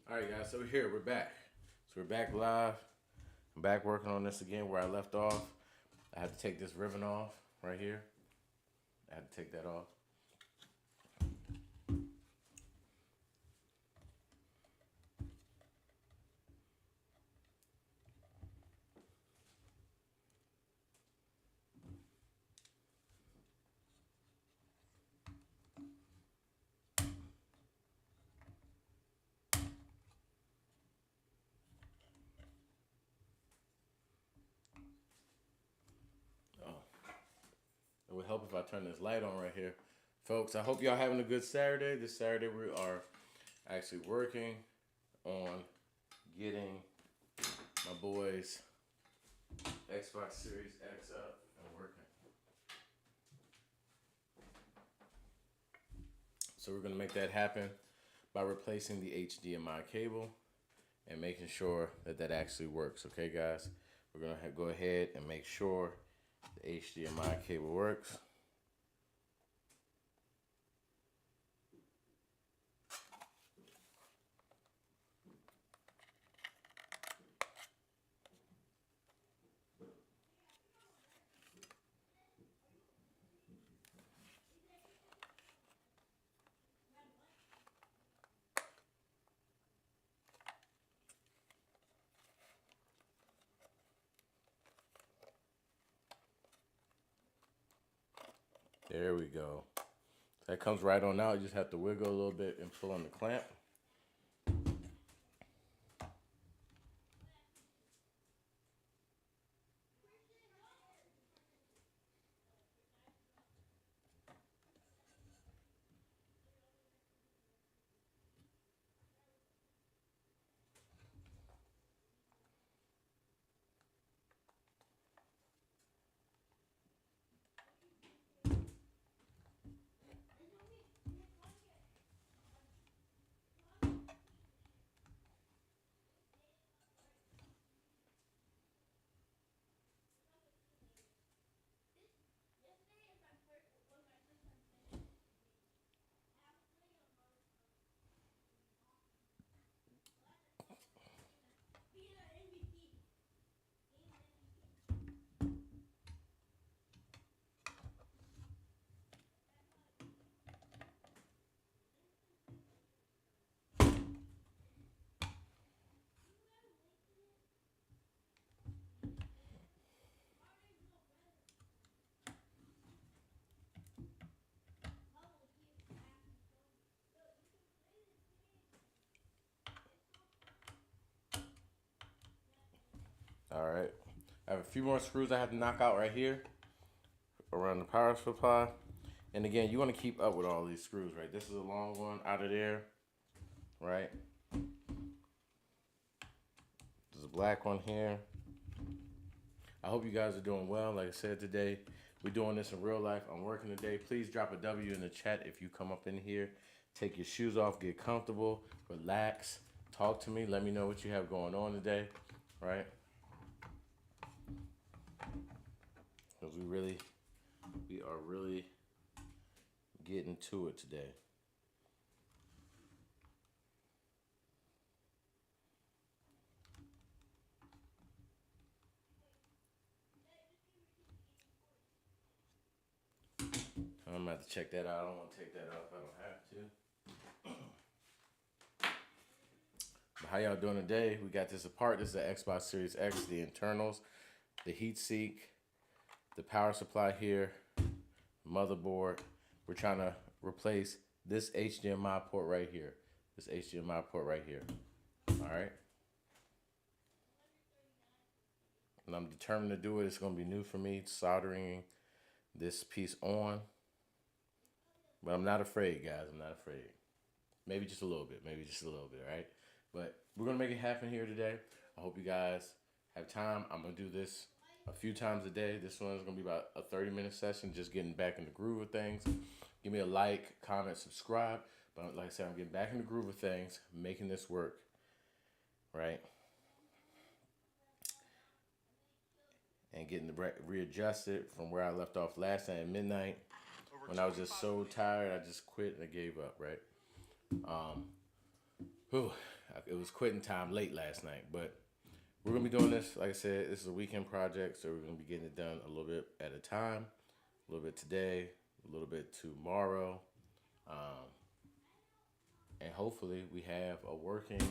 All right, guys. So we're back. So we're back live. I'm back working on this again where I left off. I had to take this ribbon off right here. I had to take that off. Oh, it would help if I turn this light on right here, folks. I hope y'all having a good Saturday. This Saturday we are actually working on getting my boys Xbox Series X up and working. So we're gonna make that happen by replacing the HDMI cable and making sure that that actually works. Okay, guys, we're gonna go ahead and make sure the HDMI cable works. There we go. That comes right on out. You just have to wiggle a little bit and pull on the clamp. All right. I have a few more screws I have to knock out right here around the power supply. And again, you want to keep up with all these screws, right? This is a long one out of there, right? There's a black one here. I hope you guys are doing well. Like I said today, we're doing this in real life. I'm working today. Please drop a W in the chat if you come up in here. Take your shoes off, get comfortable, relax, talk to me. Let me know what you have going on today, right? Because we are really getting to it today. I'm gonna have to check that out. I don't want to take that off. I don't have to. But how y'all doing today? We got this apart. This is the Xbox Series X, the internals, the heat sink, the power supply here, motherboard. We're trying to replace this HDMI port right here. This HDMI port right here. All right. And I'm determined to do it. It's gonna be new for me, soldering this piece on. But I'm not afraid, guys. I'm not afraid. Maybe just a little bit. Maybe just a little bit, right? But we're gonna make it happen here today. I hope you guys have time. I'm gonna do this a few times a day. This one is gonna be about a 30-minute session, just getting back in the groove of things. Give me a like, comment, subscribe. But like I said, I'm getting back in the groove of things, making this work, right? And getting readjusted from where I left off last night at midnight when I was just so tired. I just quit and I gave up, right? Whew. It was quitting time late last night, but we're gonna be doing this. Like I said, this is a weekend project, so we're gonna be getting it done a little bit at a time. A little bit today, a little bit tomorrow, um, and hopefully we have a working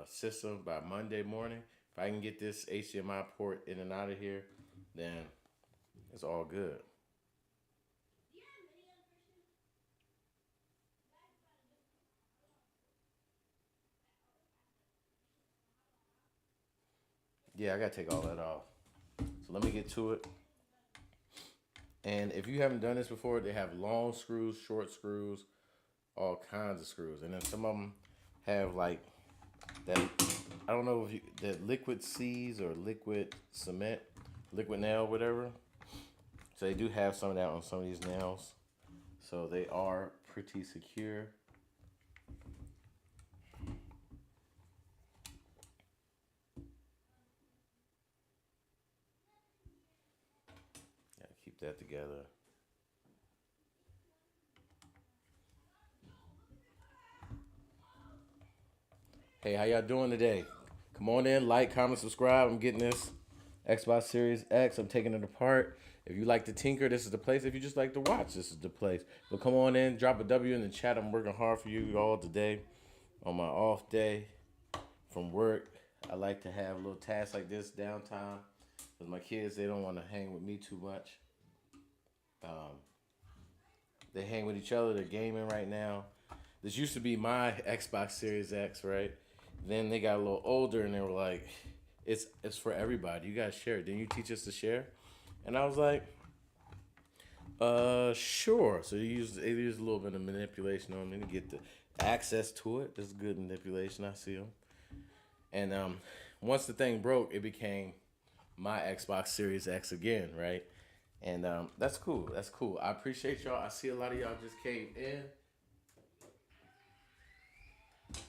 system by Monday morning. If I can get this HDMI port in and out of here, then it's all good. Yeah, I gotta take all that off. So let me get to it. And if you haven't done this before, they have long screws, short screws, all kinds of screws, and then some of them have like that. I don't know if you that liquid seeds or liquid cement, liquid nail, whatever. So they do have some of that on some of these nails. So they are pretty secure. Gotta keep that together. Hey, how y'all doing today? Come on in, like, comment, subscribe. I'm getting this Xbox Series X. I'm taking it apart. If you like to tinker, this is the place. If you just like to watch, this is the place. But come on in, drop a W in the chat. I'm working hard for you all today on my off day from work. I like to have little tasks like this downtime because my kids, they don't want to hang with me too much. Um, they hang with each other. They're gaming right now. This used to be my Xbox Series X, right? Then they got a little older and they were like, it's for everybody. You guys share it. Didn't you teach us to share? And I was like, sure. So they used a little bit of manipulation on me to get the access to it. This is good manipulation. I see them. And once the thing broke, it became my Xbox Series X again, right? And that's cool. That's cool. I appreciate y'all. I see a lot of y'all just came in.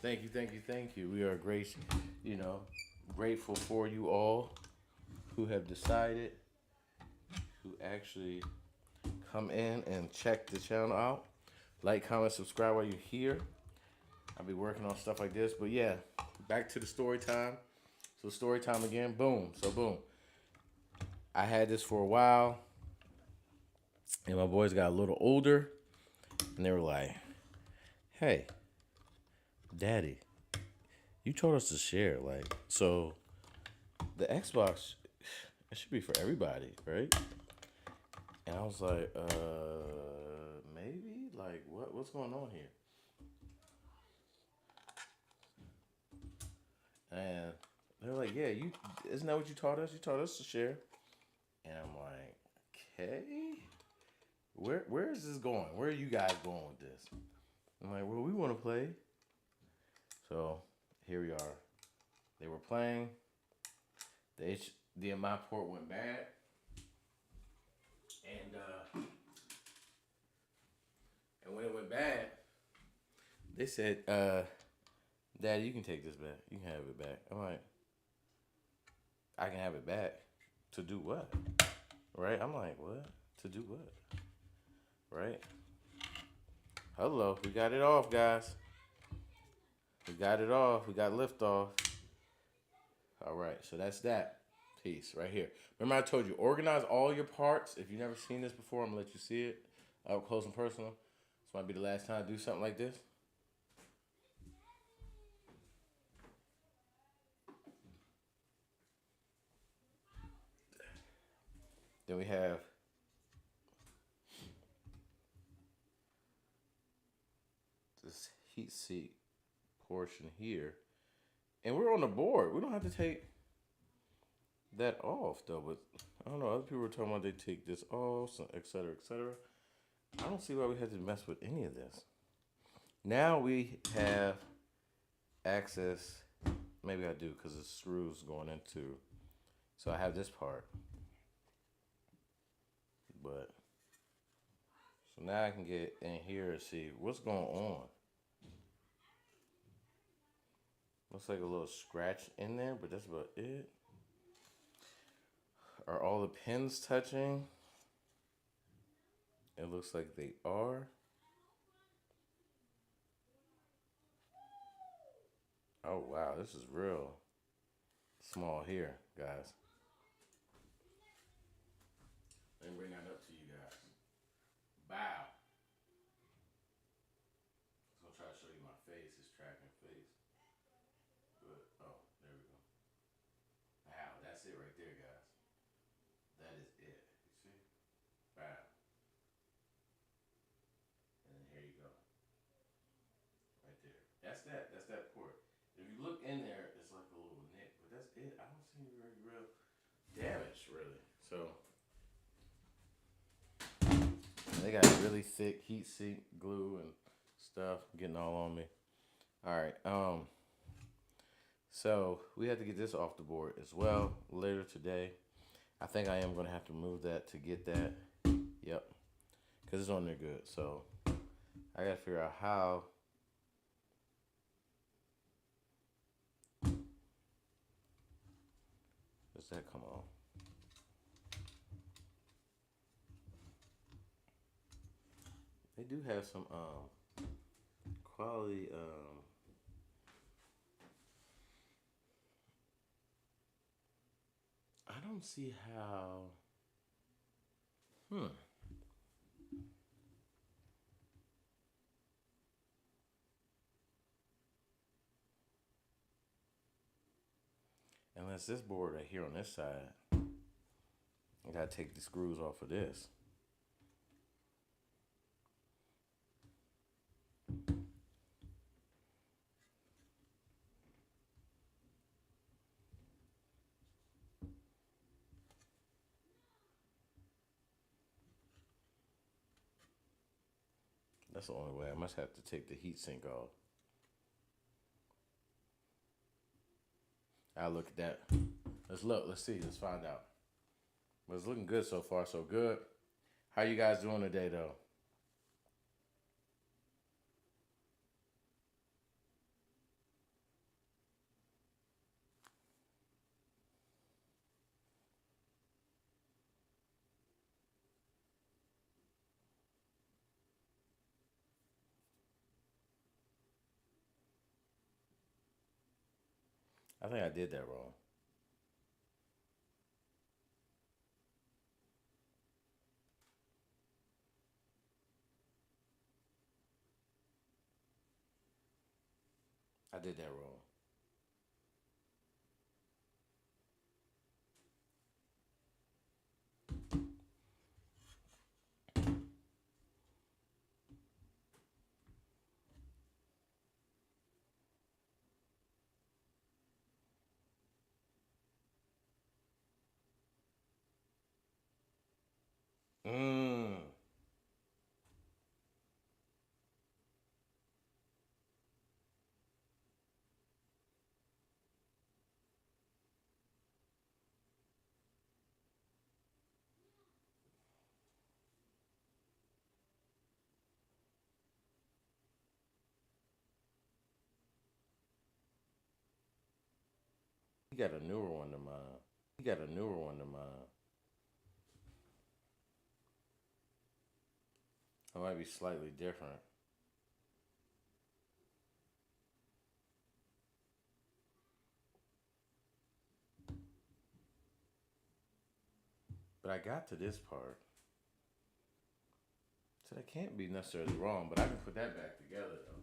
Thank you, thank you, thank you. We are great, grateful for you all who have decided to actually come in and check the channel out. Like, comment, subscribe while you're here. I'll be working on stuff like this. But yeah, back to the story time. So story time again. Boom. So boom. I had this for a while. And my boys got a little older. And they were like, hey, Daddy, you told us to share. Like, so the Xbox, it should be for everybody, right? And I was like, maybe? Like, what's going on here? And they're like, yeah, isn't that what you taught us? You taught us to share. And I'm like, okay, where is this going? Where are you guys going with this? I'm like, well, we want to play. So here we are. They were playing. The HDMI port went bad. And when it went bad, they said, Daddy, you can take this back. You can have it back. I'm like, I can have it back. To do what? Right? I'm like, what? To do what? Right? Hello. We got it off, guys. We got it off. We got lift off. All right. So that's that piece right here. Remember I told you, organize all your parts. If you've never seen this before, I'm going to let you see it up close and personal. This might be the last time I do something like this. Then we have this heat seat portion here. And we're on the board. We don't have to take that off, though. But I don't know. Other people were talking about they take this off, et cetera, et cetera. I don't see why we had to mess with any of this. Now we have access. Maybe I do because the screws going into. So I have this part. But so now I can get in here and see what's going on. Looks like a little scratch in there, but that's about it. Are all the pins touching? It looks like they are. Oh wow, this is real small here, guys. Let me bring that up to you guys. Bow. I'm gonna try to show you my face. It's tracking face. Good. Oh, there we go. Bow. That's it right there, guys. That is it. You see? Bow. And then here you go. Right there. That's that. That's that port. If you look in there, it's like a little nick, but that's it. I don't see any real damage, really. So they got really thick heat sink glue and stuff getting all on me. All right. So we have to get this off the board as well later today. I think I am gonna have to move that to get that. Yep, because it's on there good. So I gotta figure out how. Does that come on? They do have some quality. I don't see how. Hmm. Unless this board right here on this side, I gotta take the screws off of this. That's the only way. I must have to take the heat sink off. I'll look at that. Let's look. Let's see. Let's find out. But it's looking good so far. So good. How you guys doing today, though? I think I did that wrong. I did that wrong. Mmm. He got a newer one than mine. He got a newer one than mine. It might be slightly different. But I got to this part. So that can't be necessarily wrong, but I can put that back together though.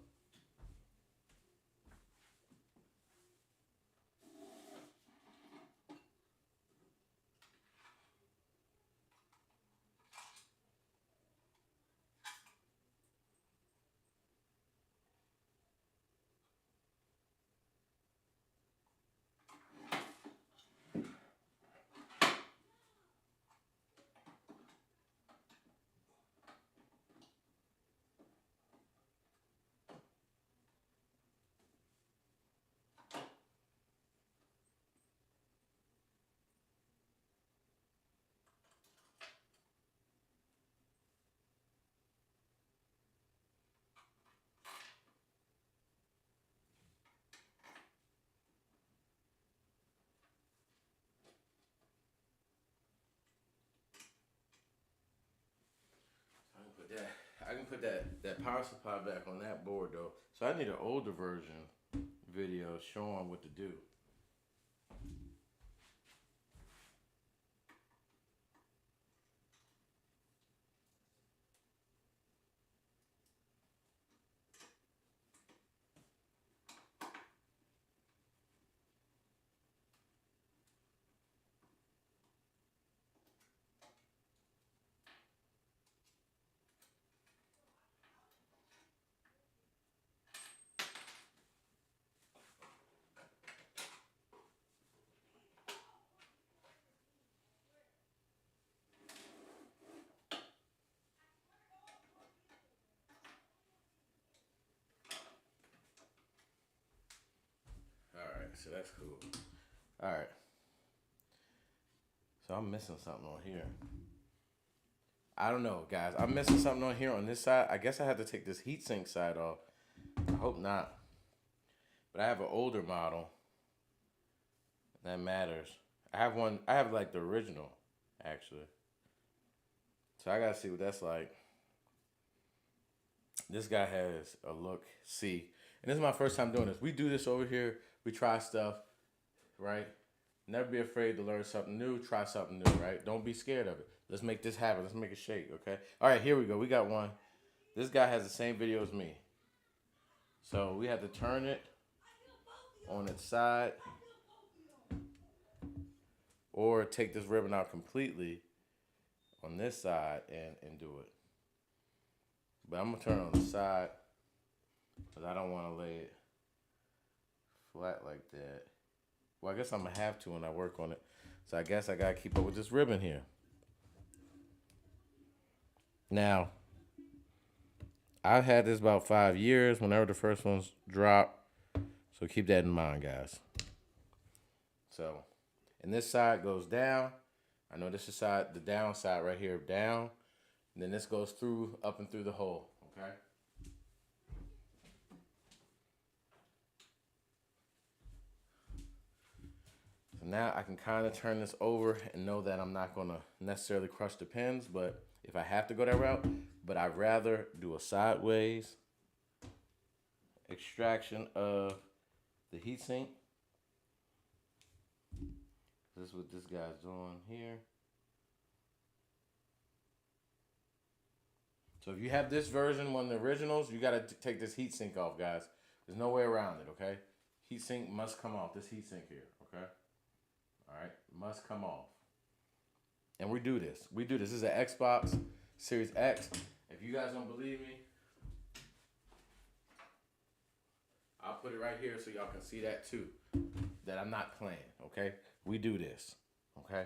I can put that. I can put that power supply back on that board though. So I need an older version video showing what to do. Alright, so that's cool. Alright. So I'm missing something on here. I don't know, guys. I'm missing something on here on this side. I guess I have to take this heatsink side off. I hope not. But I have an older model. That matters. I have one. I have like the original, actually. So I gotta see what that's like. This guy has a look. See, and this is my first time doing this. We do this over here. We try stuff, right? Never be afraid to learn something new. Try something new, right? Don't be scared of it. Let's make this happen. Let's make it shake, okay? All right, here we go. We got one. This guy has the same video as me. So we have to turn it on its side or take this ribbon out completely on this side and do it. But I'm going to turn it on the side because I don't want to lay it flat like that. Well, I guess I'm going to have to when I work on it. So I guess I got to keep up with this ribbon here. Now, I've had this about 5 years whenever the first ones drop. So keep that in mind, guys. So, and this side goes down. I know this is the down side right here, down. And then this goes through, up and through the hole, okay? So now I can kind of turn this over and know that I'm not gonna necessarily crush the pins, but if I have to go that route, but I'd rather do a sideways extraction of the heatsink. This is what this guy's doing here. So if you have this version, one of the originals, you gotta take this heatsink off, guys. There's no way around it, okay? Heatsink must come off, this heatsink here, okay? All right, must come off. And we do this. This is an Xbox Series X. If you guys don't believe me, I'll put it right here so y'all can see that too. That I'm not playing, okay? We do this, okay?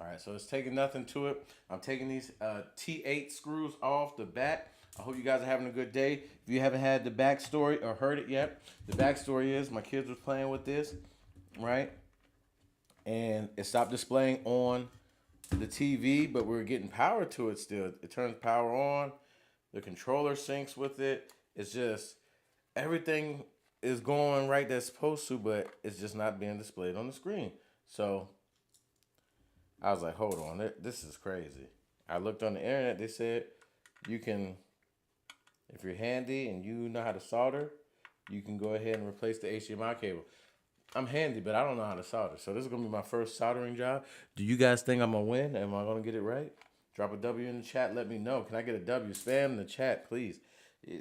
All right, so it's taking nothing to it. I'm taking these T8 screws off the back. I hope you guys are having a good day. If you haven't had the backstory or heard it yet, the backstory is my kids was playing with this, right? And it stopped displaying on the TV, but we were getting power to it still. It turns power on. The controller syncs with it. It's just, everything is going right that's supposed to, but it's just not being displayed on the screen. So I was like, hold on, this is crazy. I looked on the internet, they said you can, if you're handy and you know how to solder, you can go ahead and replace the HDMI cable. I'm handy, but I don't know how to solder. So this is going to be my first soldering job. Do you guys think I'm going to win? Am I going to get it right? Drop a W in the chat. Let me know. Can I get a W? Spam the chat, please.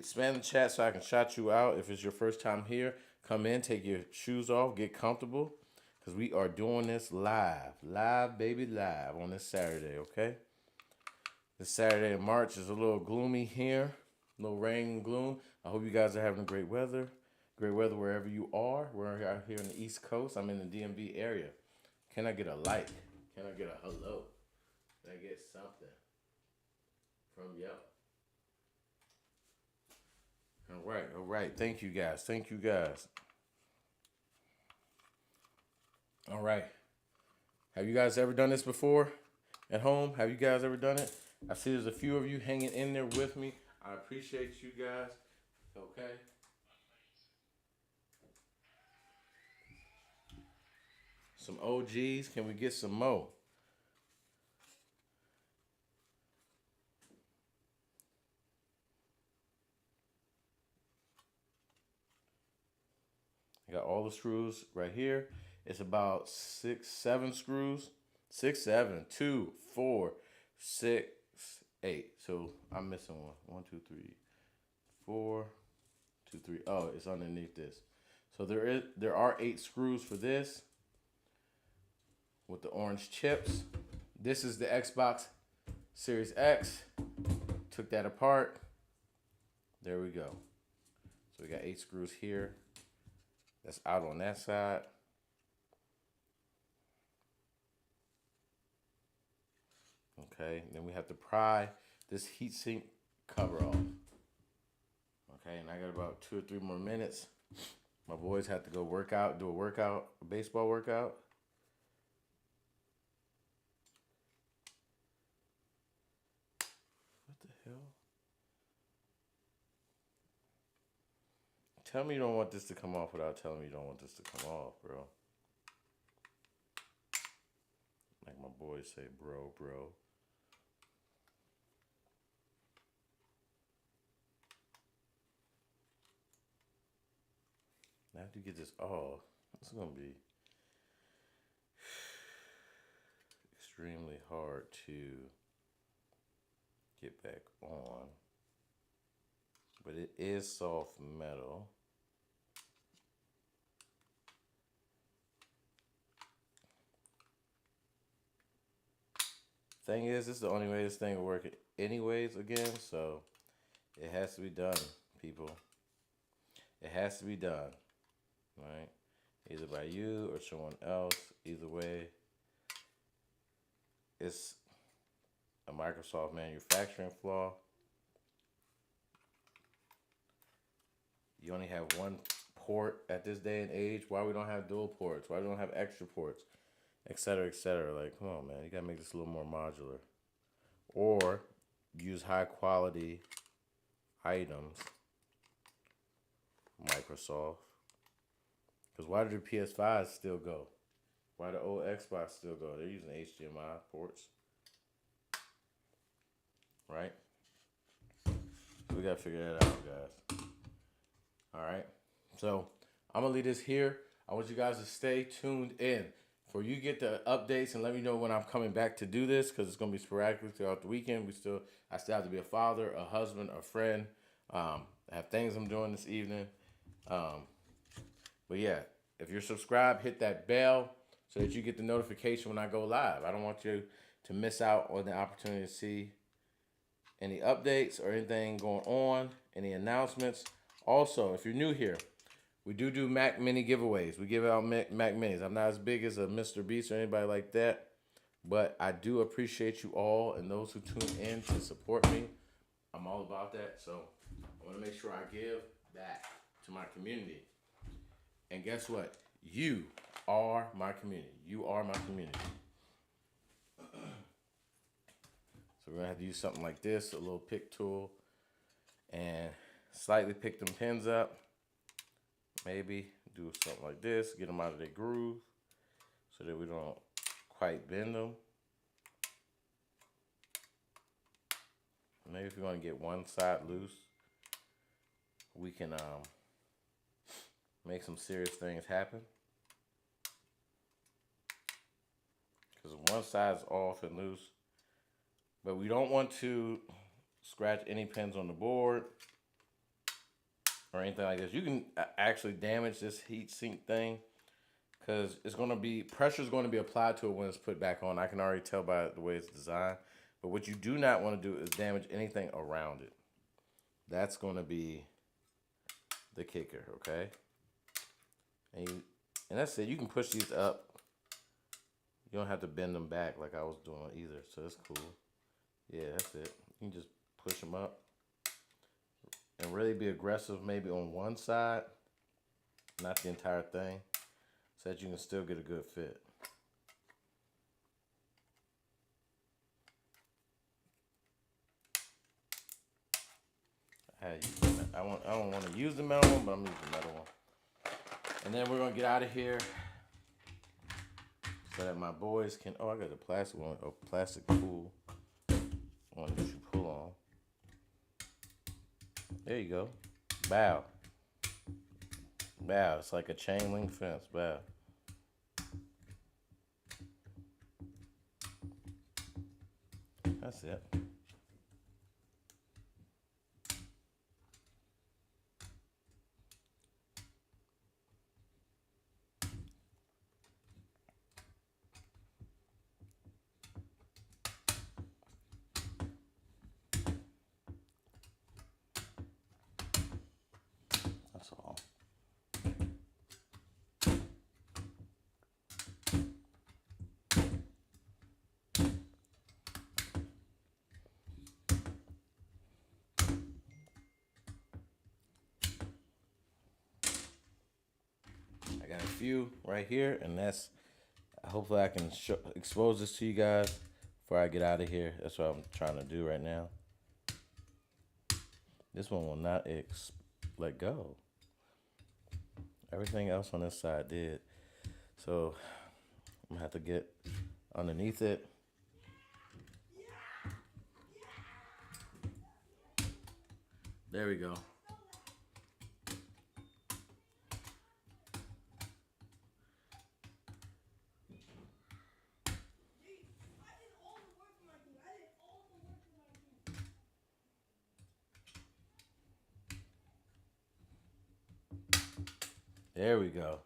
Spam the chat so I can shout you out. If it's your first time here, come in, take your shoes off, get comfortable. Because we are doing this live. Live, baby, live on this Saturday, okay? This Saturday in March is a little gloomy here. A little rain and gloom. I hope you guys are having great weather. Great weather wherever you are. We're out here in the East Coast. I'm in the DMV area. Can I get a like? Can I get a hello? I get something from Yelp. All right, all right. Thank you guys. Thank you guys. All right. Have you guys ever done this before at home? Have you guys ever done it? I see there's a few of you hanging in there with me. I appreciate you guys. Okay. Some OGs. Can we get some more? I got all the screws right here. It's about 6, 7 screws. 6, 7, 2, 4, 6, 8. So I'm missing one. 1, 2, 3, 4, 2, 3. Oh, it's underneath this. So there are 8 screws for this with the orange chips. This is the Xbox Series X. Took that apart. There we go. So we got 8 screws here. That's out on that side. Okay, then we have to pry this heatsink cover off. Okay, and I got about 2 or 3 more minutes. My boys have to go work out, do a baseball workout. What the hell? Tell me you don't want this to come off without telling me you don't want this to come off, bro. Like my boys say, bro. Now to get this off, it's gonna be extremely hard to get back on. But it is soft metal. Thing is, this is the only way this thing will work anyways again, so it has to be done, people. It has to be done, right? Either by you or someone else. Either way, it's a Microsoft manufacturing flaw. You only have one port at this day and age. Why we don't have dual ports? Why we don't have extra ports? Etc. etc. Like, come on, man. You gotta make this a little more modular. Or use high quality items. Microsoft. Because why do the PS5s still go? Why the old Xbox still go? They're using HDMI ports. Right? So we gotta figure that out, guys. Alright. So I'm gonna leave this here. I want you guys to stay tuned in. For you get the updates and let me know when I'm coming back to do this, because it's gonna be sporadically throughout the weekend. I still have to be a father, a husband, a friend. I have things I'm doing this evening. But yeah, if you're subscribed, hit that bell so that you get the notification when I go live. I don't want you to miss out on the opportunity to see any updates or anything going on, any announcements. Also, if you're new here, we do Mac Mini giveaways. We give out Mac Minis. I'm not as big as a Mr. Beast or anybody like that, but I do appreciate you all and those who tune in to support me. I'm all about that, so I want to make sure I give back to my community. And guess what? You are my community. You are my community. So we're going to have to use something like this, a little pick tool, and slightly pick them pins up. Maybe do something like this, get them out of their groove so that we don't quite bend them. Maybe if we want to get one side loose, we can make some serious things happen. Because one side's off and loose, but we don't want to scratch any pins on the board or anything like this. You can actually damage this heat sink thing because pressure is going to be applied to it when it's put back on. I can already tell by the way it's designed. But what you do not want to do is damage anything around it. That's going to be the kicker, okay? And that's it. You can push these up You don't have to bend them back like I was doing either, so that's cool. Yeah, that's it. You can just push them up and really be aggressive maybe on one side, not the entire thing, so that you can still get a good fit. I don't want to use the metal one, but I'm using the metal one. And then we're gonna get out of here so that my boys can. Oh, I got the plastic one, a plastic pool one that you pull on. There you go. Bow. Bow. It's like a chain link fence. Bow. That's it. That's all. I got a few right here, and that's hopefully I can expose this to you guys before I get out of here. That's what I'm trying to do right now. This one will not let go. Everything else on this side did. So I'm gonna have to get underneath it. There we go. There we go.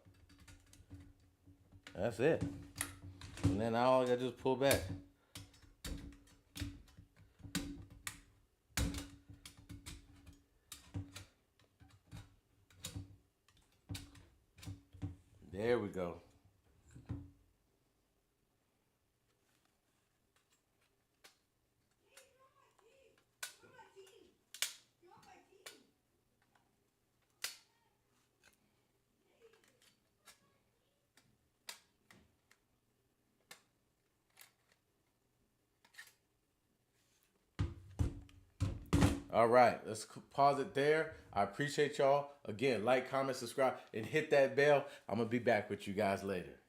That's it. And then all I gotta do is pull back. There we go. All right, let's pause it there. I appreciate y'all. Again, like, comment, subscribe, and hit that bell. I'm going to be back with you guys later.